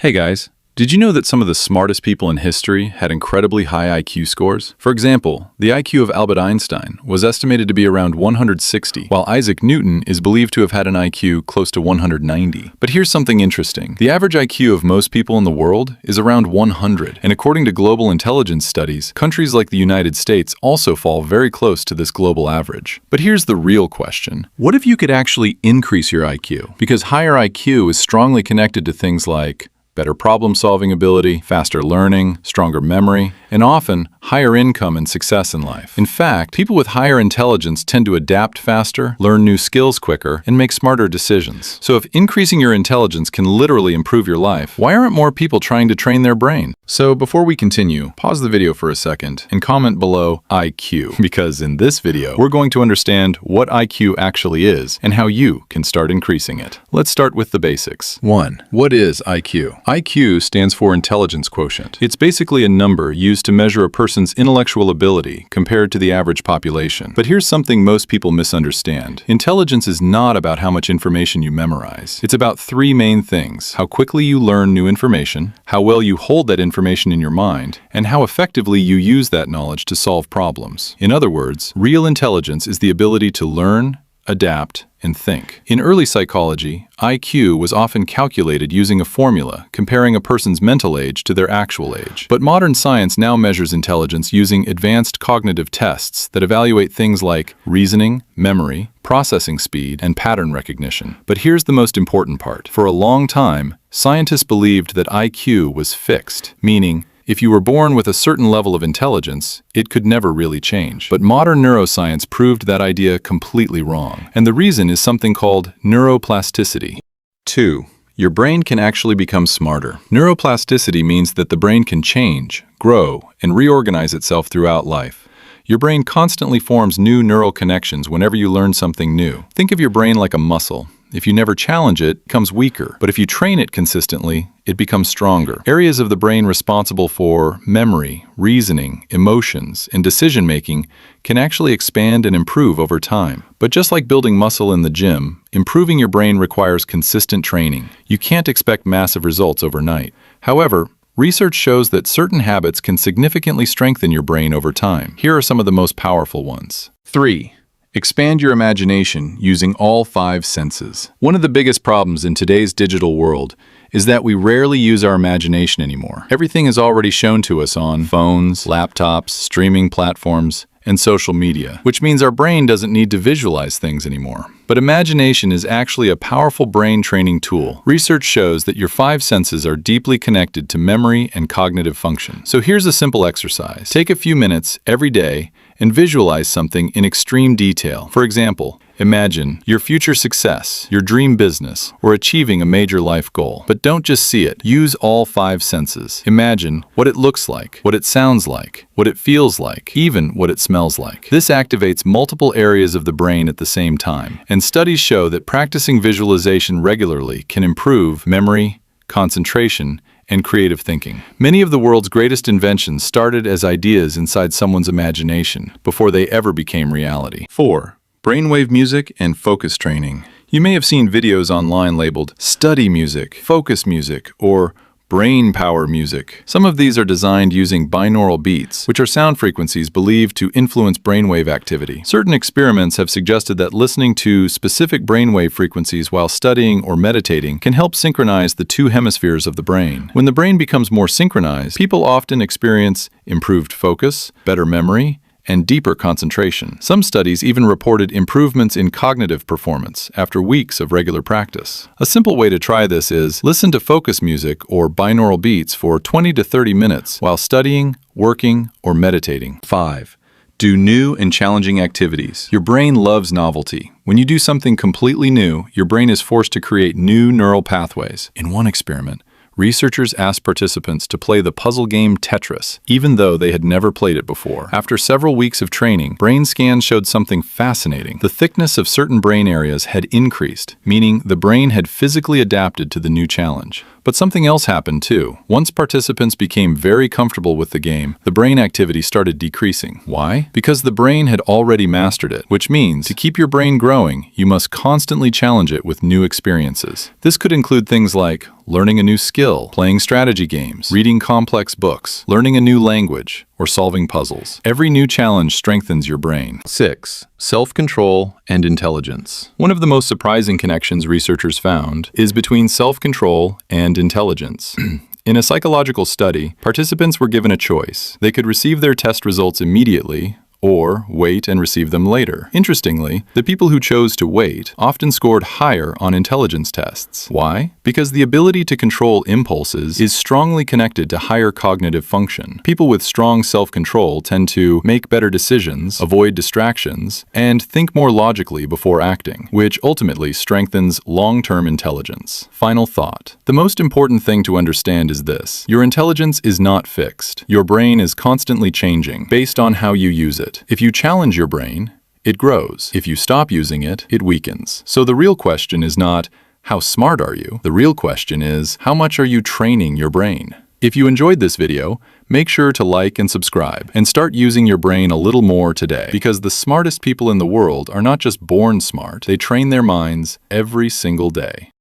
Hey guys, did you know that some of the smartest people in history had incredibly high IQ scores? For example, the IQ of Albert Einstein was estimated to be around 160, while Isaac Newton is believed to have had an IQ close to 190. But here's something interesting. The average IQ of most people in the world is around 100, and according to global intelligence studies, countries like the United States also fall very close to this global average. But here's the real question. What if you could actually increase your IQ? Because higher IQ is strongly connected to things like better problem-solving ability, faster learning, stronger memory, and often higher income and success in life. In fact, people with higher intelligence tend to adapt faster, learn new skills quicker, and make smarter decisions. So if increasing your intelligence can literally improve your life, why aren't more people trying to train their brain? So before we continue, pause the video for a second and comment below IQ, because in this video, we're going to understand what IQ actually is and how you can start increasing it. Let's start with the basics. 1. What is IQ? IQ stands for intelligence quotient. It's basically a number used to measure a person's intellectual ability compared to the average population. But here's something most people misunderstand. Intelligence is not about how much information you memorize. It's about three main things: how quickly you learn new information, how well you hold that information in your mind, and how effectively you use that knowledge to solve problems. In other words, real intelligence is the ability to learn, adapt, and think. In early psychology, IQ was often calculated using a formula comparing a person's mental age to their actual age. But modern science now measures intelligence using advanced cognitive tests that evaluate things like reasoning, memory, processing speed, and pattern recognition. But here's the most important part. For a long time, scientists believed that IQ was fixed, meaning if you were born with a certain level of intelligence, it could never really change. But modern neuroscience proved that idea completely wrong. And the reason is something called neuroplasticity. 2. Your brain can actually become smarter. Neuroplasticity means that the brain can change, grow, and reorganize itself throughout life. Your brain constantly forms new neural connections whenever you learn something new. Think of your brain like a muscle. If you never challenge it, it becomes weaker. But if you train it consistently, it becomes stronger. Areas of the brain responsible for memory, reasoning, emotions, and decision-making can actually expand and improve over time. But just like building muscle in the gym, improving your brain requires consistent training. You can't expect massive results overnight. However, research shows that certain habits can significantly strengthen your brain over time. Here are some of the most powerful ones. 3. Expand your imagination using all 5 senses. One of the biggest problems in today's digital world is that we rarely use our imagination anymore. Everything is already shown to us on phones, laptops, streaming platforms, and social media, which means our brain doesn't need to visualize things anymore. But imagination is actually a powerful brain training tool. Research shows that your 5 senses are deeply connected to memory and cognitive function. So here's a simple exercise. Take a few minutes every day and visualize something in extreme detail. For example, imagine your future success, your dream business, or achieving a major life goal. But don't just see it. Use all 5 senses. Imagine what it looks like, what it sounds like, what it feels like, even what it smells like. This activates multiple areas of the brain at the same time. And studies show that practicing visualization regularly can improve memory, concentration, and creative thinking. Many of the world's greatest inventions started as ideas inside someone's imagination before they ever became reality. 4. Brainwave music and focus training. You may have seen videos online labeled study music, focus music, or brain power music. Some of these are designed using binaural beats, which are sound frequencies believed to influence brainwave activity. Certain experiments have suggested that listening to specific brainwave frequencies while studying or meditating can help synchronize the 2 hemispheres of the brain. When the brain becomes more synchronized, people often experience improved focus, better memory, and deeper concentration. Some studies even reported improvements in cognitive performance after weeks of regular practice. A simple way to try this is listen to focus music or binaural beats for 20 to 30 minutes while studying, working, or meditating. 5. Do new and challenging activities. Your brain loves novelty. When you do something completely new, your brain is forced to create new neural pathways. In one experiment, researchers asked participants to play the puzzle game Tetris, even though they had never played it before. After several weeks of training, brain scans showed something fascinating. The thickness of certain brain areas had increased, meaning the brain had physically adapted to the new challenge. But something else happened too. Once participants became very comfortable with the game, the brain activity started decreasing. Why? Because the brain had already mastered it, which means to keep your brain growing, you must constantly challenge it with new experiences. This could include things like learning a new skill, playing strategy games, reading complex books, learning a new language, or solving puzzles. Every new challenge strengthens your brain. 6. Self-control and intelligence. One of the most surprising connections researchers found is between self-control and intelligence. In a psychological study, participants were given a choice. They could receive their test results immediately or wait and receive them later. Interestingly, the people who chose to wait often scored higher on intelligence tests. Why? Because the ability to control impulses is strongly connected to higher cognitive function. People with strong self-control tend to make better decisions, avoid distractions, and think more logically before acting, which ultimately strengthens long-term intelligence. Final thought. The most important thing to understand is this: your intelligence is not fixed. Your brain is constantly changing based on how you use it. If you challenge your brain, it grows. If you stop using it, it weakens. So the real question is not, how smart are you? The real question is, how much are you training your brain? If you enjoyed this video, make sure to like and subscribe, and start using your brain a little more today, because the smartest people in the world are not just born smart, they train their minds every single day.